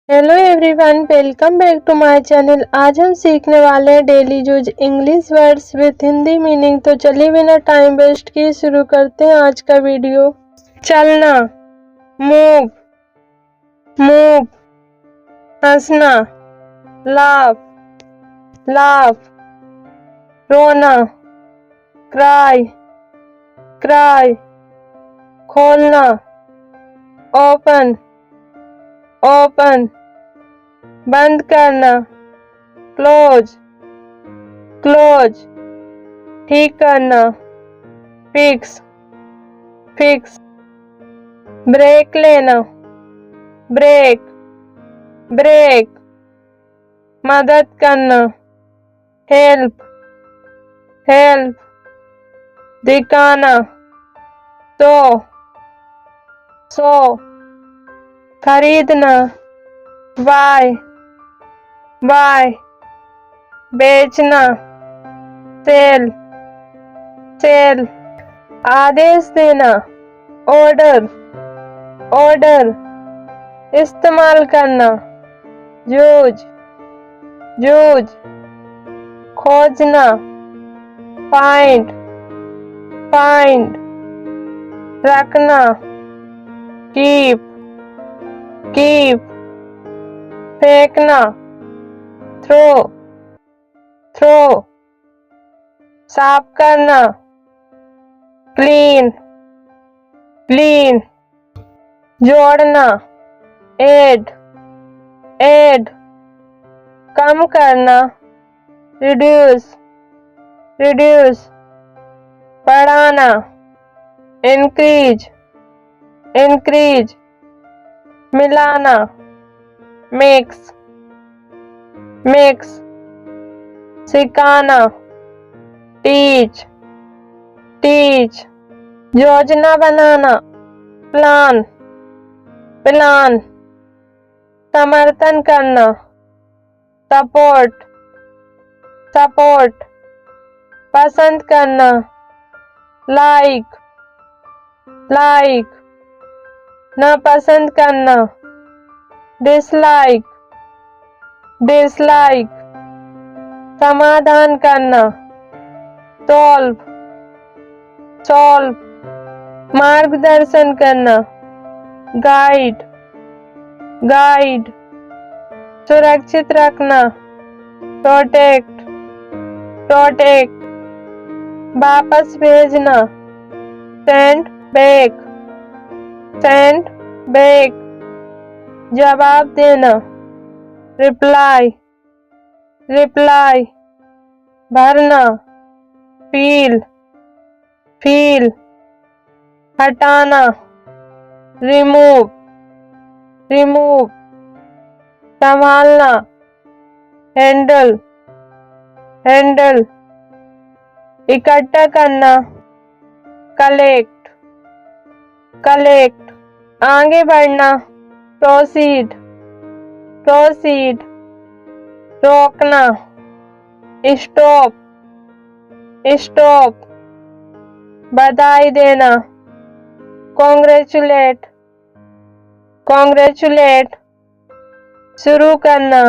Hello everyone, welcome back to my channel. आज हम सीखने वाले हैं daily use English words with Hindi meaning. तो चलिए बिना टाइम वेस्ट किए शुरू करते हैं आज का वीडियो। चलना, मूव, मूव। हंसना, लाफ, लाफ। रोना, क्राई, क्राई। खोलना, ओपन, ओपन। बंद करना, क्लोज, क्लोज। ठीक करना, फिक्स, फिक्स। ब्रेक लेना, ब्रेक, ब्रेक। मदद करना, हेल्प, हेल्प। दिखाना, सो, खरीदना, बाय, बाय। बेचना, सेल, सेल। आदेश देना, ऑर्डर, ऑर्डर। इस्तेमाल करना, यूज, यूज। खोजना, फाइंड, फाइंड। रखना, कीप, कीप। फेंकना, थ्रो, थ्रो। साफ करना, क्लीन, क्लीन। जोड़ना, ऐड, ऐड। कम करना, रिड्यूस, रिड्यूस। बढ़ाना, इंक्रीज, इंक्रीज। मिलाना, मिक्स, मिक्स। सिखाना, टीच, टीच। योजना बनाना, प्लान, प्लान। समर्थन करना, सपोर्ट, सपोर्ट। पसंद करना, लाइक, लाइक। नापसंद करना, डिसलाइक, डिसलाइक। समाधान करना, सॉल्व, सॉल्व। मार्गदर्शन करना, गाइड, गाइड। सुरक्षित रखना, प्रोटेक्ट, प्रोटेक्ट। वापस भेजना, सेंड बैक, सेंड बैक। जवाब देना, रिप्लाई, रिप्लाई। भरना, फील, फील। हटाना, रिमूव, रिमूव। संभालना, हैंडल, हैंडल। इकट्ठा करना, कलेक्ट, कलेक्ट। आगे बढ़ना, प्रोसीड, प्रोसीड। रोकना, स्टॉप, स्टॉप। बधाई देना, कॉन्ग्रेचुलेट, कॉन्ग्रेचुलेट। शुरू करना,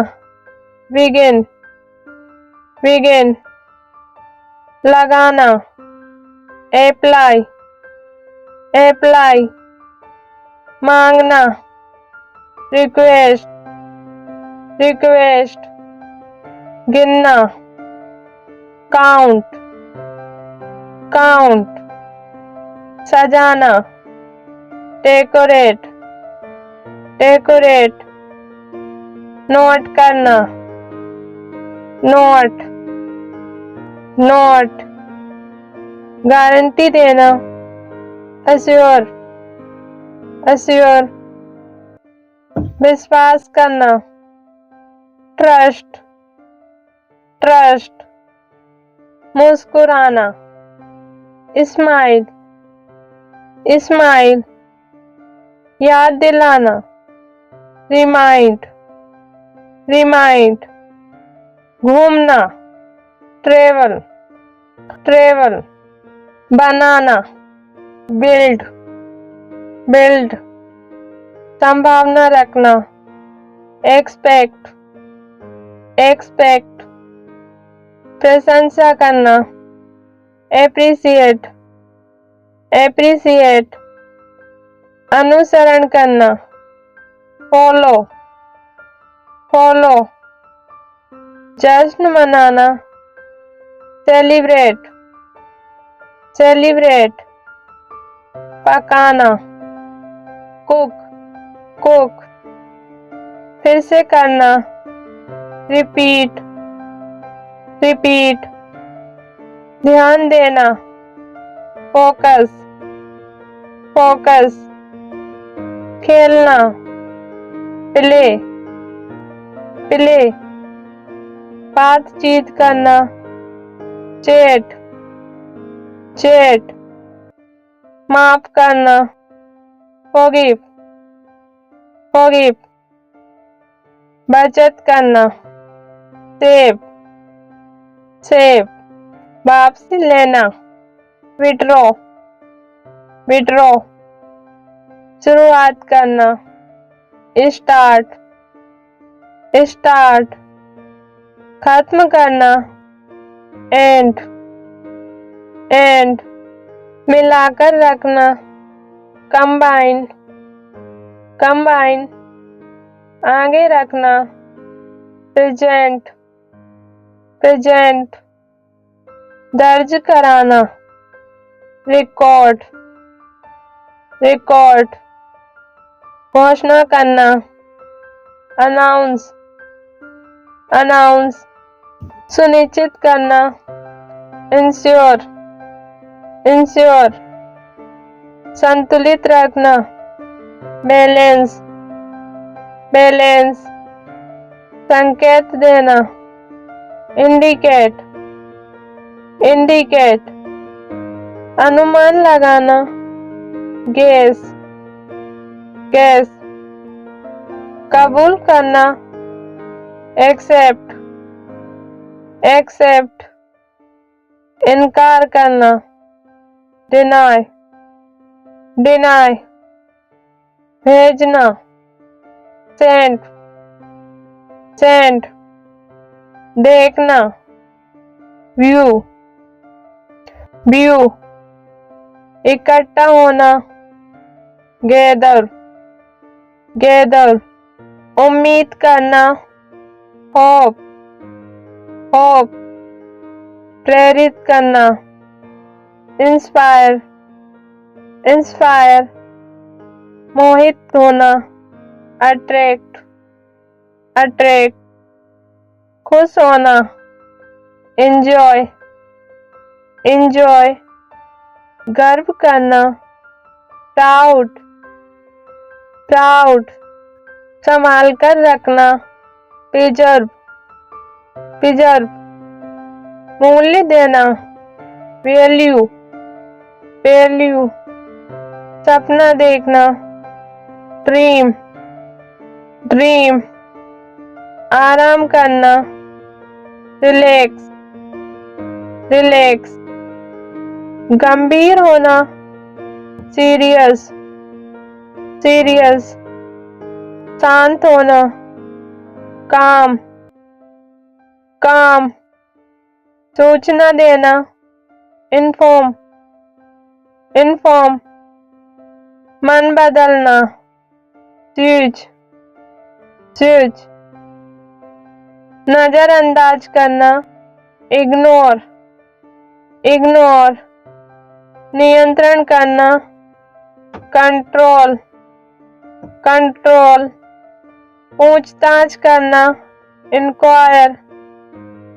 बिगिन, बिगिन। लगाना, अप्लाई, अप्लाई। मांगना, रिक्वेस्ट, रिक्वेस्ट। गिनना, काउंट, काउंट। सजाना, डेकोरेट, डेकोरेट। नोट करना, नोट, नोट। गारंटी देना, अश्योर, अश्योर। विश्वास करना, ट्रस्ट, ट्रस्ट। मुस्कुराना, स्माइल, स्माइल। याद दिलाना, रिमाइंड, रिमाइंड। घूमना, ट्रेवल, ट्रेवल। बनाना, बिल्ड, बिल्ड। संभावना रखना, एक्सपेक्ट, एक्सपेक्ट, प्रशंसा करना, एप्रिसिएट, एप्रिसिएट, अनुसरण करना, फॉलो, फॉलो, जश्न मनाना, सेलिब्रेट, सेलिब्रेट, पकाना, कुक, कुक, फिर से करना, रिपीट, रिपीट, ध्यान देना, फोकस, फोकस, खेलना, प्ले, प्ले, बातचीत करना, चैट, चैट, माफ करना, फॉरगिव, फॉरगिव, बचत करना, सेव, सेव, वापसी लेना, विड्रॉ, विड्रॉ, शुरुआत करना, स्टार्ट, स्टार्ट, खत्म करना, एंड, एंड, मिलाकर रखना, कंबाइन, कंबाइन, आगे रखना, प्रेजेंट, प्रेजेंट, दर्ज कराना, रिकॉर्ड, रिकॉर्ड, घोषणा करना, अनाउंस, अनाउंस, सुनिश्चित करना, इंश्योर, इंश्योर, संतुलित रखना, बैलेंस, बैलेंस, संकेत देना, इंडिकेट, इंडिकेट, अनुमान लगाना, गेस, गेस, कबूल करना, एक्सेप्ट, एक्सेप्ट, इनकार करना, डिनाय, डिनाय, भेजना, सेंड, सेंड, देखना, व्यू, व्यू, इकट्ठा होना, गैदर, गैदर, उम्मीद करना, होप, होप, प्रेरित करना, इंस्पायर, इंस्पायर, मोहित होना, अट्रैक्ट, अट्रैक्ट, खुश होना, एंजॉय, एंजॉय, गर्व करना, प्राउड, प्राउड, संभाल कर रखना, प्रिजर्व, प्रिजर्व, मूल्य देना, वैल्यू, वैल्यू, सपना देखना, ड्रीम, ड्रीम, आराम करना, रिलैक्स, रिलैक्स, गंभीर होना, सीरियस, सीरियस, शांत होना, काम, काम, सूचना देना, इन्फॉर्म, इन्फॉर्म, मन बदलना, स्विच, स्विच, नजरअंदाज करना, इग्नोर, इग्नोर, नियंत्रण करना, कंट्रोल, कंट्रोल, पूछताछ करना, इंक्वायर,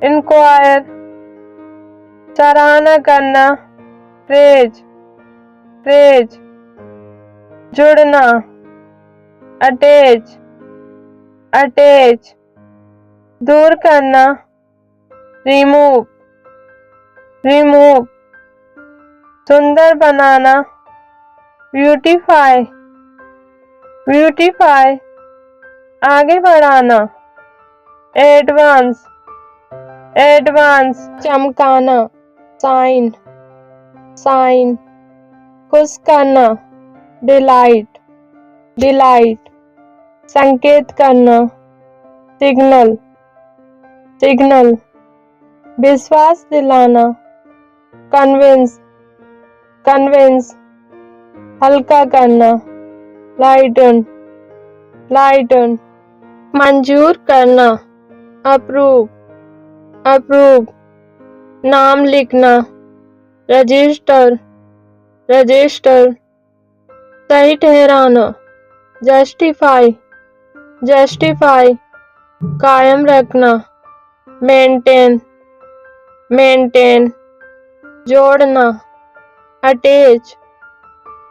इंक्वायर, सराहना करना, प्रेज, प्रेज, जुड़ना, अटैच, अटैच, दूर करना, रिमूव, रिमूव, सुंदर बनाना, ब्यूटीफाई, ब्यूटीफाई, आगे बढ़ाना, एडवांस, एडवांस, चमकाना, साइन, साइन, खुश करना, डिलाइट, डिलाइट, संकेत करना, सिग्नल सिग्नल, विश्वास दिलाना, कन्विंस कन्विंस, हल्का करना, लाइटन लाइटन, मंजूर करना, अप्रूव अप्रूव, नाम लिखना, रजिस्टर रजिस्टर, सही ठहराना, जस्टिफाई जस्टिफाई, कायम रखना, मेंटेन मेंटेन, जोड़ना, अटैच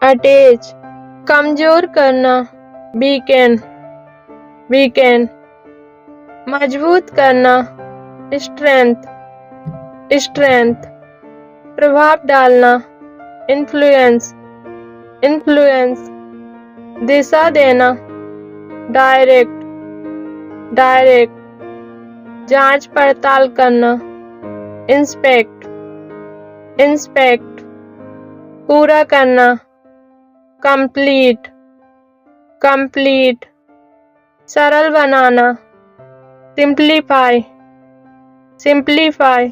अटैच, कमजोर करना, वीकेन वीकेन, मजबूत करना, स्ट्रेंथ स्ट्रेंथ, प्रभाव डालना, इन्फ्लुएंस इन्फ्लुएंस, दिशा देना, डायरेक्ट डायरेक्ट, जांच पड़ताल करना, इंस्पेक्ट इंस्पेक्ट, पूरा करना, कंप्लीट कंप्लीट, सरल बनाना, सिंप्लीफाई सिंप्लीफाई,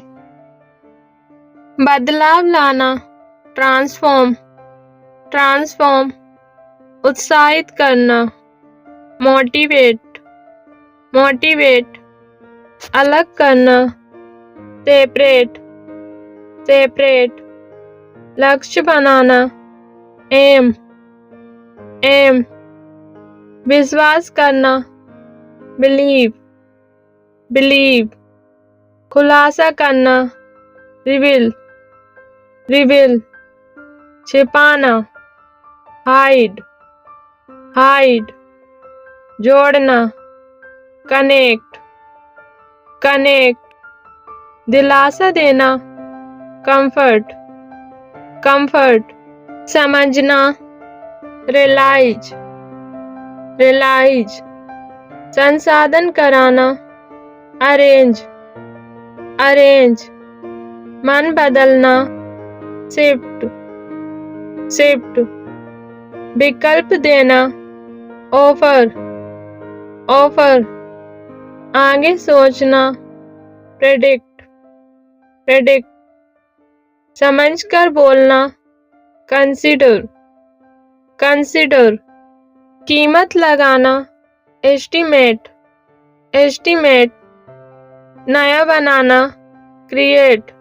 बदलाव लाना, ट्रांसफॉर्म ट्रांसफॉर्म, उत्साहित करना, मोटिवेट मोटिवेट, अलग करना, सेपरेट सेपरेट, लक्ष्य बनाना, एम एम, विश्वास करना, बिलीव बिलीव, खुलासा करना, रिवील रिवील, छिपाना, हाइड हाइड, जोड़ना, कनेक्ट कनेक्ट, दिलासा देना, कंफर्ट कंफर्ट, समझना, रियलाइज रियलाइज, संसाधन कराना, अरेंज अरेंज, मन बदलना, शिफ्ट शिफ्ट, विकल्प देना, ऑफर ऑफर, आगे सोचना, प्रेडिक्ट प्रेडिक्ट, समझकर बोलना, कंसीडर कंसीडर, कीमत लगाना, एस्टीमेट एस्टीमेट, नया बनाना, क्रिएट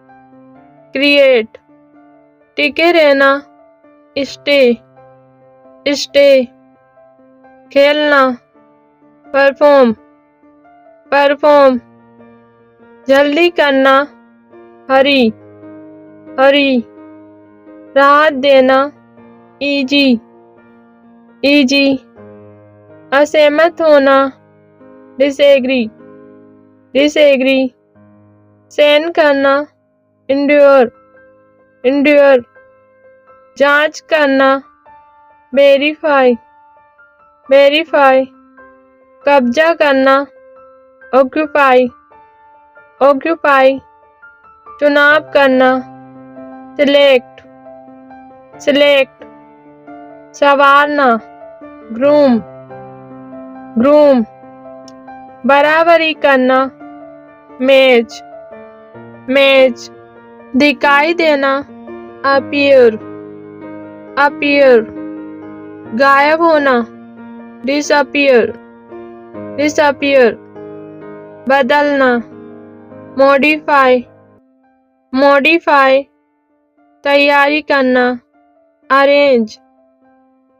क्रिएट, टिके रहना, स्टे स्टे, खेलना, परफॉर्म परफॉर्म, जल्दी करना, हरी हरी, राहत देना, इजी इजी, असहमत होना, डिसएग्री डिसएग्री, सहन करना, इंड्योर इंड्योर, जांच करना, वेरीफाई वेरीफाई, कब्जा करना, ऑक्यूपाई ऑक्यूपाई, चुनाव करना, सिलेक्ट सिलेक्ट, संवारना, ग्रूम ग्रूम, बराबरी करना, मैच मैच, दिखाई देना, अपीयर अपीयर, गायब होना, डिसअपीयर डिसअपीयर, बदलना, मॉडिफाई मॉडिफाई, तैयारी करना, अरेंज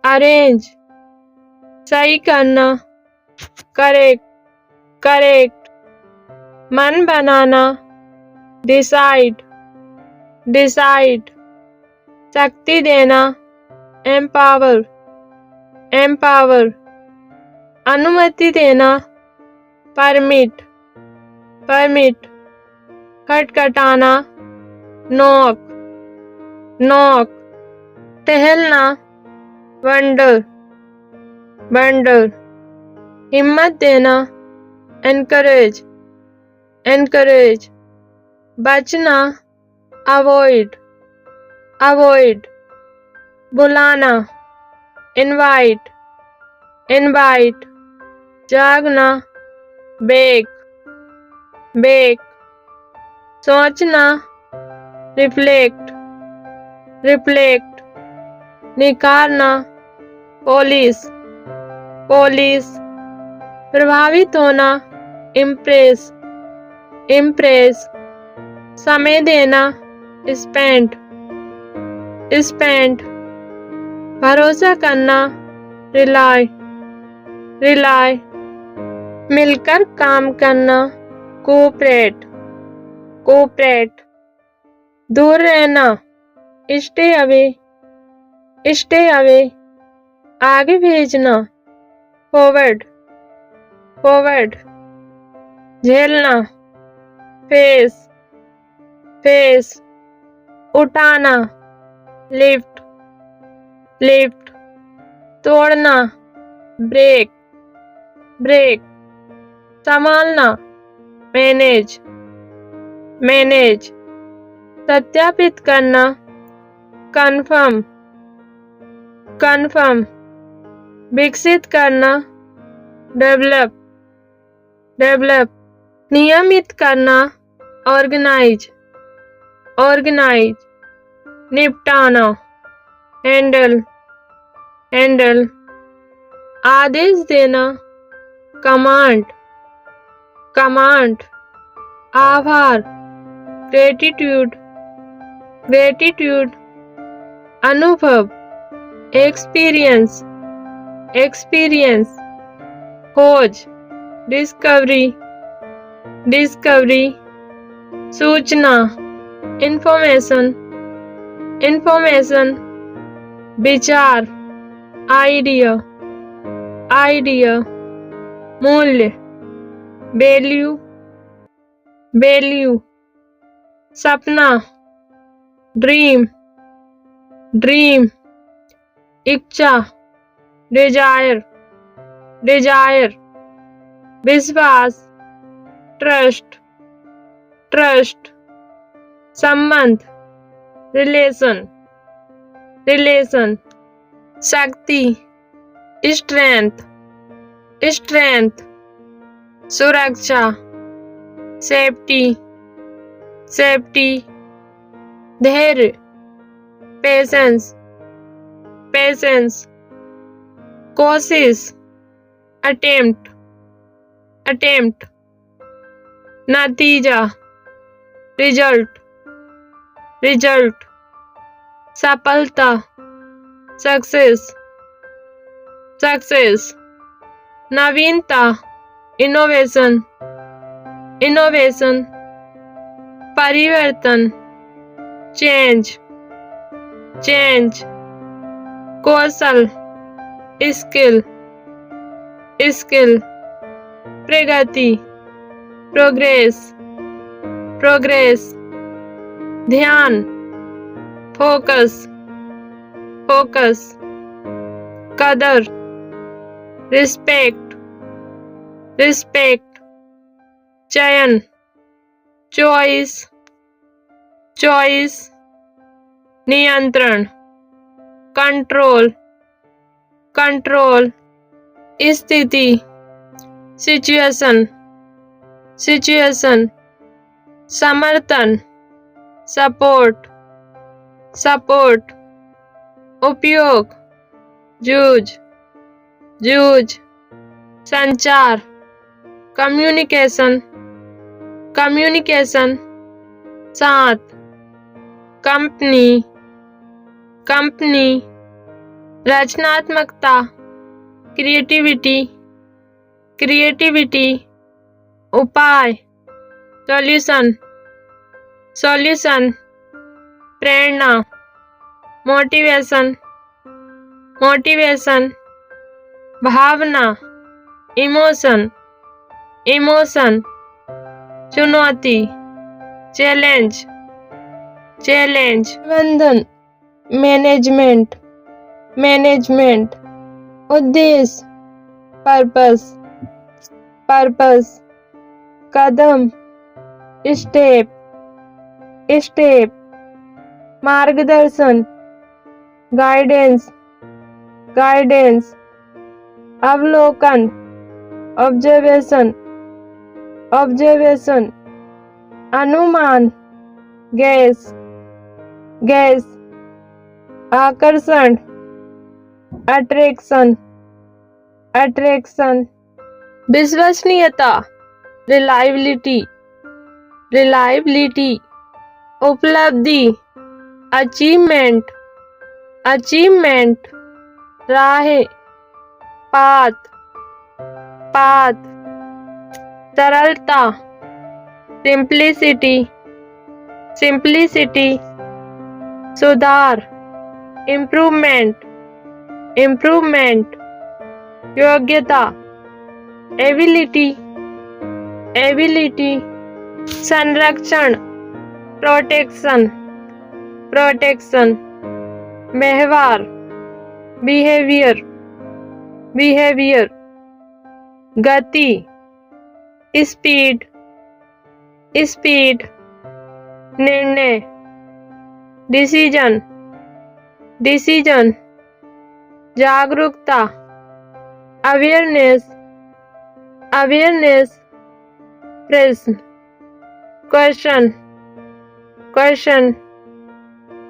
अरेंज, सही करना, करेक्ट करेक्ट, मन बनाना, डिसाइड डिसाइड, शक्ति देना, एम्पावर एम्पावर, अनुमति देना, परमिट परमिट, खटखटाना, नॉक नॉक, टहलना, वंडर वंडर, हिम्मत देना, एनकरेज एनकरेज, बचना, अवॉइड अवॉइड, बुलाना, इनवाइट इनवाइट, जागना, बेक बेक, सोचना, रिफ्लेक्ट रिफ्लेक्ट, निखारना, पॉलिश पॉलिश, प्रभावित होना, इम्प्रेस इम्प्रेस, समय देना, स्पेंड स्पेंड, भरोसा करना, रिलाय रिलाय, मिलकर काम करना, कोऑपरेट कोऑपरेट, दूर रहना, स्टे अवे, आगे भेजना, फॉरवर्ड फॉरवर्ड, झेलना, फेस फेस, उठाना, लिफ्ट लिफ्ट, तोड़ना, ब्रेक ब्रेक, संभालना, मैनेज मैनेज, सत्यापित करना, कन्फर्म कन्फर्म, विकसित करना, डेवलप डेवलप, नियमित करना, ऑर्गेनाइज ऑर्गेनाइज, निपटाना, हैंडल हैंडल, आदेश देना, कमांड कमांड, आभार, ग्रेटिट्यूड ग्रेटिट्यूड, अनुभव, एक्सपीरियंस एक्सपीरियंस, खोज, डिस्कवरी डिस्कवरी, सूचना, इंफॉर्मेशन इंफॉर्मेशन, विचार, आइडिया आइडिया, मूल्य, वैल्यू वैल्यू, सपना, ड्रीम ड्रीम, इच्छा, डिजायर डिजायर, विश्वास, ट्रस्ट ट्रस्ट, संबंध, रिलेशन रिलेशन, शक्ति, स्ट्रेंथ स्ट्रेंथ, सुरक्षा, सेफ्टी सेफ्टी, धैर्य, पेशेंस पेशेंस, कोशिश, अटेम्प्ट अटेम्प्ट, नतीजा, रिजल्ट रिजल्ट, सफलता, सक्सेस सक्सेस, नवीनता, इनोवेशन इनोवेशन, परिवर्तन, चेंज चेंज, कौशल, स्किल स्किल, प्रगति, प्रोग्रेस प्रोग्रेस, ध्यान, फोकस फोकस, कदर, रिस्पेक्ट रिस्पेक्ट, चयन, चॉइस चॉइस, नियंत्रण, कंट्रोल कंट्रोल, स्थिति, सिचुएशन सिचुएशन, समर्थन, सपोर्ट सपोर्ट, उपयोग, जूझ जूझ, संचार, कम्युनिकेशन कम्युनिकेशन, साथ, कंपनी कंपनी, रचनात्मकता, क्रिएटिविटी क्रिएटिविटी, उपाय, सॉल्यूशन सॉल्यूशन, प्रेरणा, मोटिवेशन मोटिवेशन, भावना, इमोशन इमोशन, चुनौती, चैलेंज चैलेंज, प्रबंधन, मैनेजमेंट मैनेजमेंट, उद्देश्य, पर्पस पर्पस, कदम, स्टेप स्टेप, मार्गदर्शन, गाइडेंस गाइडेंस, अवलोकन, ऑब्जर्वेशन ऑब्जर्वेशन, अनुमान, गैस, गैस, आकर्षण, अट्रैक्शन, अट्रैक्शन, विश्वसनीयता, रिलायबिलिटी, रिलायबिलिटी, उपलब्धि, अचीवमेंट, अचीवमेंट, राह, पाथ, पाथ, सरलता, सिंप्लिसिटी, सिंप्लिसिटी, सुधार, इम्प्रूवमेंट, इम्प्रूवमेंट, योग्यता, एबिलिटी, एबिलिटी, संरक्षण, प्रोटेक्शन, प्रोटेक्शन, व्यवहार, बिहेवियर, बिहेवियर, गति, स्पीड, स्पीड, निर्णय, डिसीजन, डिसीजन, जागरूकता, अवेयरनेस, अवेयरनेस, प्रश्न, क्वेश्चन, क्वेश्चन,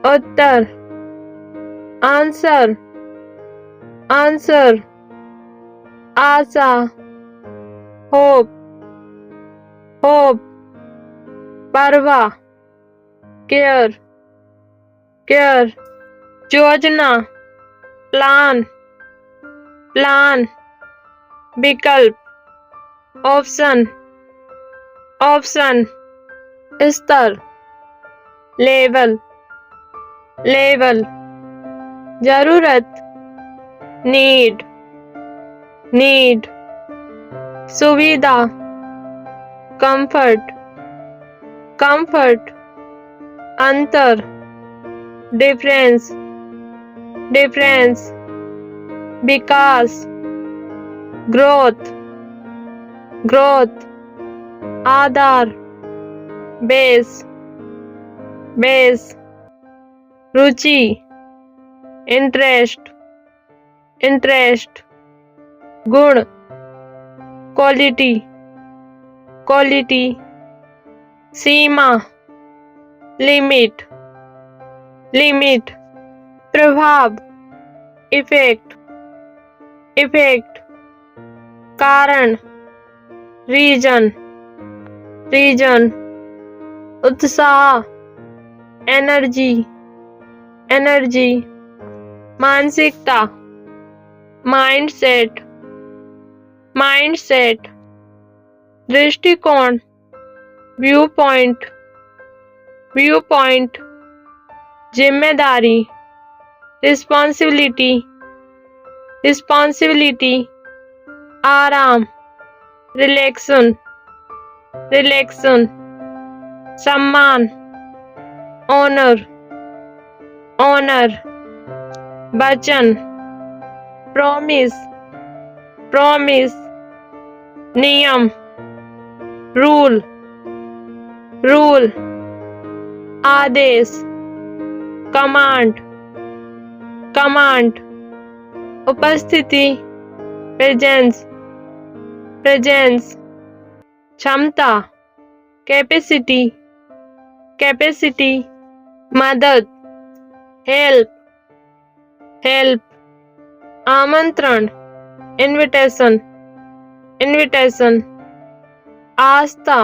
उत्तर, आंसर, आंसर, आशा, होप, होप, परवाह, केयर, केयर, योजना, प्लान, प्लान, विकल्प, ऑप्शन, ऑप्शन, स्तर, लेवल, लेवल, जरूरत, नीड, नीड, सुविधा, कंफर्ट, कंफर्ट, अंतर, डिफरेंस, डिफरेंस, विकास, ग्रोथ, ग्रोथ, आधार, बेस, बेस, रुचि, इंटरेस्ट, इंटरेस्ट, गुण, क्वालिटी, क्वालिटी, सीमा, लिमिट, लिमिट, प्रभाव, इफेक्ट, इफेक्ट, कारण, रीजन, रीजन, उत्साह, एनर्जी, एनर्जी, मानसिकता, माइंडसेट, माइंडसेट, दृष्टिकोण, व्यू पॉइंट, व्यू पॉइंट, जिम्मेदारी, रिस्पॉन्सिबिलिटी, रिस्पॉन्सिबिलिटी, आराम, रिलैक्सन, रिलैक्सन, सम्मान, ऑनर, ऑनर, वचन, प्रॉमिस, प्रॉमिस, नियम, रूल, रूल, आदेश, कमांड, कमांड, उपस्थिति, प्रेजेंस, प्रेजेंस, क्षमता, कैपेसिटी, कैपेसिटी, मदद, हेल्प, हेल्प, आमंत्रण, इनविटेशन, इनविटेशन, आस्था,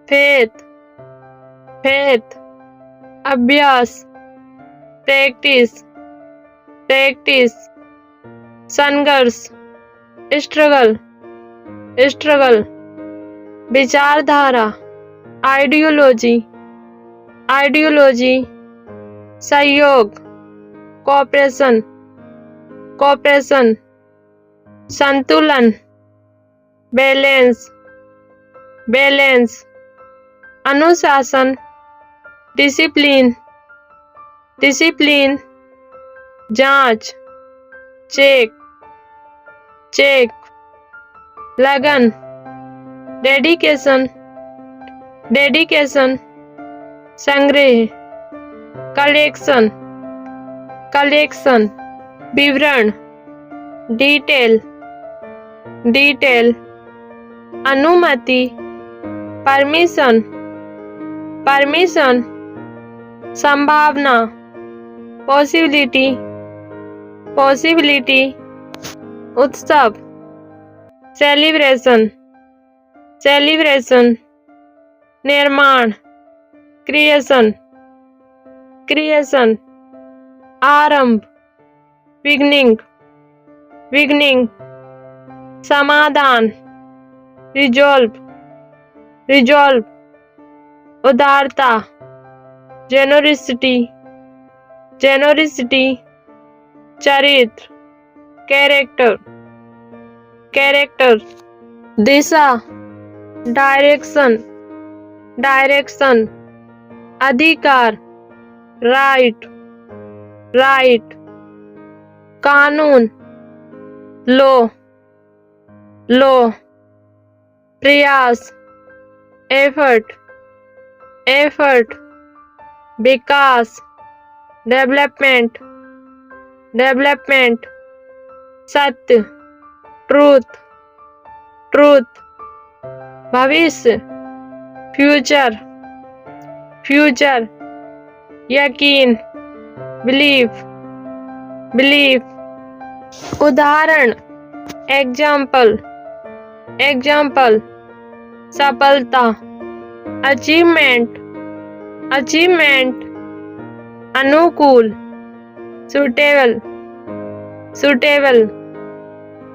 फेथ, फेथ, अभ्यास, प्रैक्टिस, प्रैक्टिस, संघर्ष, स्ट्रगल, स्ट्रगल, विचारधारा, आइडियोलॉजी, आइडियोलॉजी, सहयोग, कोऑपरेशन, कोऑपरेशन, संतुलन, बैलेंस, बैलेंस, अनुशासन, डिसिप्लिन, डिसिप्लिन, जांच, चेक, चेक, लगन, डेडिकेशन, डेडिकेशन, संग्रह, कलेक्शन, कलेक्शन, विवरण, डिटेल, डिटेल, अनुमति, परमिशन, परमिशन, संभावना, पॉसिबिलिटी, पॉसिबिलिटी, उत्सव, सेलिब्रेशन, सेलिब्रेशन, निर्माण, क्रिएशन, क्रिएशन, आरंभ, बिगनिंग, बिगनिंग, समाधान, रिजॉल्व, रिजॉल्व, उदारता, जेनोरिसिटी, जेनोरिसिटी, चरित्र, कैरेक्टर, कैरेक्टर, दिशा, डायरेक्शन, डायरेक्शन, अधिकार, राइट, राइट, कानून, लॉ, लॉ, प्रयास, एफर्ट, एफर्ट, विकास, डेवलपमेंट, डेवलपमेंट, सत्य, ट्रूथ, ट्रूथ, भविष्य, फ्यूचर, फ्यूचर, यकीन, बिलीफ, बिलीफ, उदाहरण, एग्जाम्पल, एग्जाम्पल, सफलता, अचीवमेंट, अचीवमेंट, अनुकूल, सुटेबल, सुटेबल,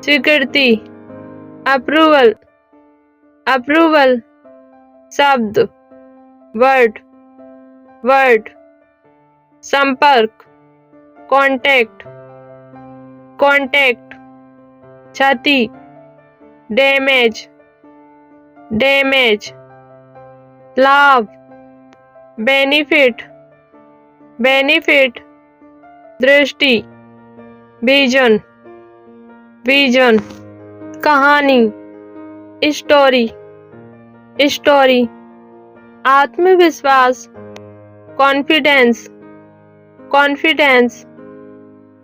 स्वीकृति, अप्रूवल, अप्रूवल, शब्द, वर्ड, वर्ड, संपर्क, कांटेक्ट, कांटेक्ट, क्षति, डैमेज, डैमेज, लाभ, बेनिफिट, बेनिफिट, दृष्टि, विजन, विजन, कहानी, स्टोरी, स्टोरी, आत्मविश्वास, कॉन्फिडेंस, कॉन्फिडेंस,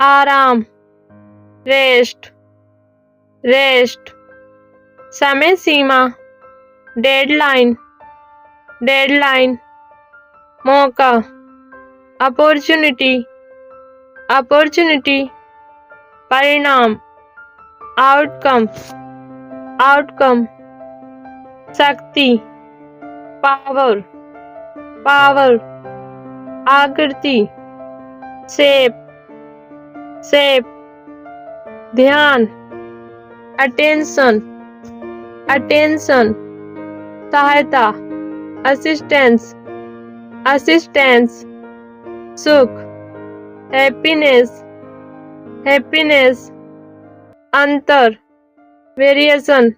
आराम, रेस्ट, रेस्ट, समय सीमा, डेडलाइन, डेडलाइन, मौका, अपॉर्चुनिटी, अपॉर्चुनिटी, परिणाम, आउटकम, आउटकम, शक्ति, पावर, पावर, आकृति, शेप, शेप, ध्यान, अटेंशन, अटेंशन, सहायता, असिस्टेंस, असिस्टेंस, सुख, हैप्पीनेस, हैप्पीनेस, अंतर, वेरिएशन,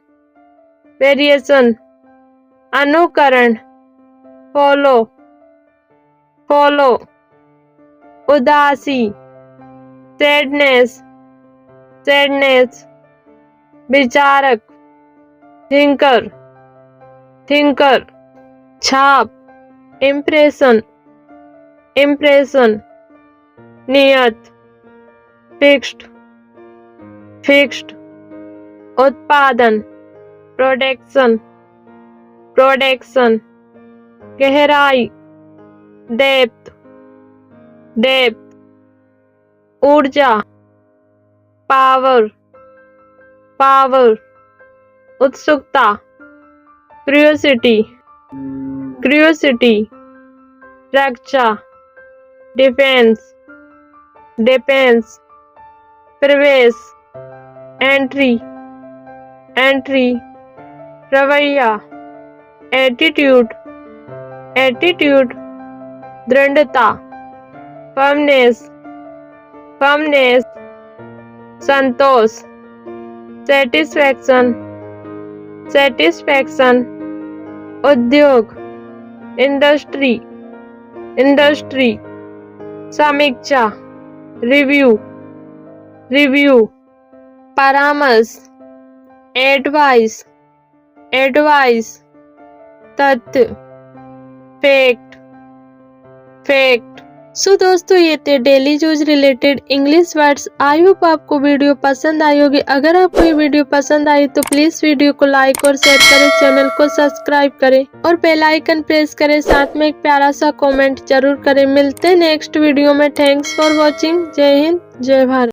वेरिएशन, अनुकरण, फॉलो, फॉलो, उदासी, सैडनेस, सैडनेस, विचारक, थिंकर, थिंकर, छाप, इम्प्रेशन, इम्प्रेशन, नियत, फिक्स्ड, फिक्स्ड, उत्पादन, प्रोडक्शन, प्रोडक्शन, गहराई, डेप्थ, डेप्थ, ऊर्जा, पावर, पावर, उत्सुकता, क्यूरियोसिटी, क्यूरियोसिटी, रक्षा, डिफेंस, डिफेंस, प्रवेश, एंट्री, एंट्री, रवैया, एटीट्यूड, एटीट्यूड, दृढ़ता, फर्मनेस, फर्मनेस, संतोष, सेटिस्फैक्शन, सेटिस्फैक्शन, उद्योग, इंडस्ट्री, इंडस्ट्री, समीक्षा, रिव्यू, रिव्यू, परामर्श, एडवाइस, एडवाइस, तथ्य, फैक्ट, फैक्ट, सो दोस्तों ये थे daily use related English words. I hope आपको वीडियो पसंद आई होगी। अगर आपको ये वीडियो पसंद आई तो प्लीज वीडियो को लाइक और शेयर करें, चैनल को सब्सक्राइब करें और बेल आइकन प्रेस करें। साथ में एक प्यारा सा कमेंट जरूर करें। मिलते हैं नेक्स्ट वीडियो में। Thanks for watching. जय हिंद, जय भारत।